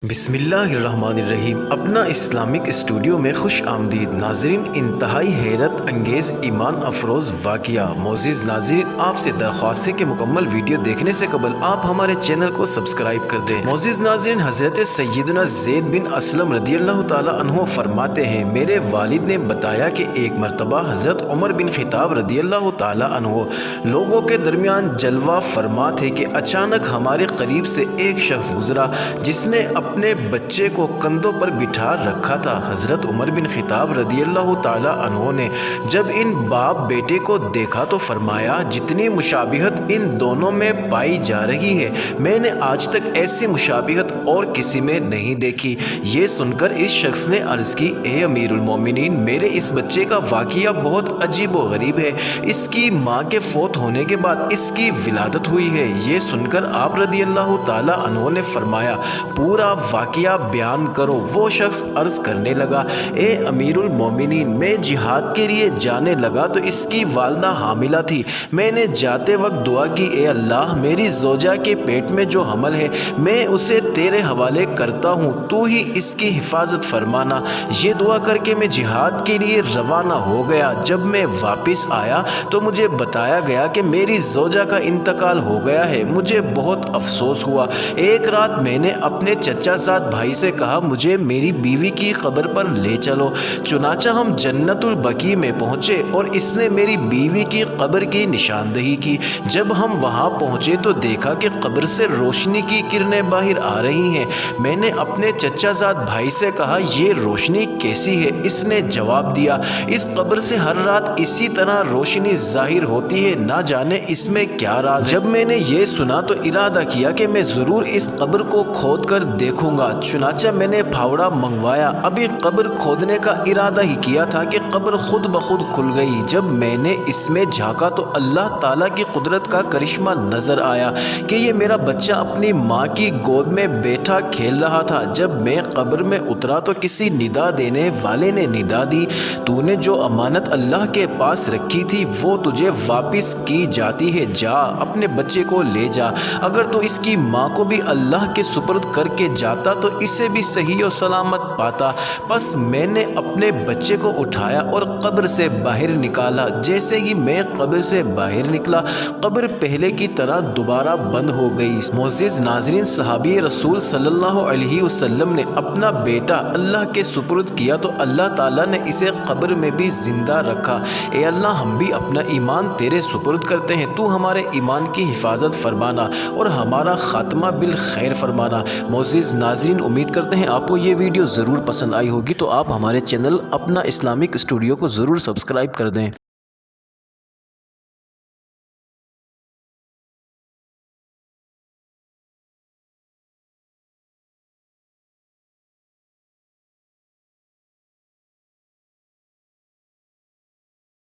بسم اللہ الرحمن الرحیم۔ اپنا اسلامک اسٹوڈیو میں خوش آمدید ناظرین۔ انتہائی حیرت انگیز ایمان افروز واقعہ۔ معزز ناظرین، آپ سے درخواست ہے کہ مکمل ویڈیو دیکھنے سے قبل آپ ہمارے چینل کو سبسکرائب کر دیں۔ معزز ناظرین، حضرت سیدنا زید بن اسلم رضی اللہ تعالی عنہ فرماتے ہیں، میرے والد نے بتایا کہ ایک مرتبہ حضرت عمر بن خطاب رضی اللہ تعالی عنہ لوگوں کے درمیان جلوہ فرما تھے کہ اچانک ہمارے قریب سے ایک شخص گزرا جس نے اپنے بچے کو کندھوں پر بٹھا رکھا تھا۔ حضرت عمر بن خطاب رضی اللہ تعالی عنہ نے جب ان باپ بیٹے کو دیکھا تو فرمایا، جتنی مشابہت ان دونوں میں پائی جا رہی ہے، میں نے آج تک ایسی مشابہت اور کسی میں نہیں دیکھی۔ یہ سن کر اس شخص نے عرض کی، اے امیر المومنین، میرے اس بچے کا واقعہ بہت عجیب و غریب ہے۔ اس کی ماں کے فوت ہونے کے بعد اس کی ولادت ہوئی ہے۔ یہ سن کر آپ رضی اللہ تعالی عنہ نے فرمایا، پورا واقعہ بیان کرو۔ وہ شخص عرض کرنے لگا، اے امیر المومنین، میں جہاد کے لیے جانے لگا تو اس کی والدہ حاملہ تھی۔ میں نے جاتے وقت دعا کی، اے اللہ، میری زوجہ کے پیٹ میں جو حمل ہے میں اسے تیرے حوالے کرتا ہوں، تو ہی اس کی حفاظت فرمانا۔ یہ دعا کر کے میں جہاد کے لیے روانہ ہو گیا۔ جب میں واپس آیا تو مجھے بتایا گیا کہ میری زوجہ کا انتقال ہو گیا ہے۔ مجھے بہت افسوس ہوا۔ ایک رات میں نے اپنے چچا زاد بھائی سے کہا، مجھے میری بیوی کی قبر پر لے چلو۔ چنانچہ ہم جنت البقیع میں پہنچے اور اس نے میری بیوی کی قبر کی نشاندہی کی۔ جب ہم وہاں پہنچے تو دیکھا کہ قبر سے روشنی کی کرنیں باہر آ رہی ہیں۔ میں نے اپنے چچا زاد بھائی سے کہا، یہ روشنی کیسی ہے؟ اس نے جواب دیا، اس قبر سے ہر رات اسی طرح روشنی ظاہر ہوتی ہے، نہ جانے اس میں کیا راز ہے۔ جب میں نے یہ سنا تو ارادہ کیا کہ میں ضرور اس قبر کو کھود کر دیکھوں گا۔ چنانچہ میں نے پھاوڑا منگوایا۔ ابھی قبر کھودنے کا ارادہ ہی کیا تھا کہ قبر خود بخود کھل گئی۔ جب میں نے اس میں جھانکا تو اللہ تعالیٰ کی قدرت کا کرشمہ نظر آیا کہ یہ میرا بچہ اپنی ماں کی گود میں بیٹھا کھیل رہا تھا۔ جب میں قبر میں اترا تو کسی ندا دینے والے نے ندا دی، تو نے جو امانت اللہ کے پاس رکھی تھی وہ تجھے واپس کی جاتی ہے، جا اپنے بچے کو لے جا۔ اگر تو اس کی ماں کو بھی اللہ کے سپرد کر کے جاتا تو اسے بھی صحیح و سلامت پاتا۔ پس میں نے اپنے بچے کو اٹھایا اور قبر سے باہر نکالا۔ جیسے ہی میں قبر سے باہر نکلا، قبر پہلے کی طرح دوبارہ بند ہو گئی۔ معزز ناظرین، صحابی رسول صلی اللہ علیہ وسلم نے اپنا بیٹا اللہ کے سپرد کیا تو اللہ تعالیٰ نے اسے قبر میں بھی زندہ رکھا۔ اے اللہ، ہم بھی اپنا ایمان تیرے سپرد کرتے ہیں، تو ہمارے ایمان کی حفاظت فرمانا اور ہمارا خاتمہ بالخیر فرمانا۔ معزز ناظرین، امید کرتے ہیں آپ کو یہ ویڈیو ضرور پسند آئی ہوگی، تو آپ ہمارے چینل اپنا اسلامک اسٹوڈیو کو ضرور سبسکرائب کر دیں۔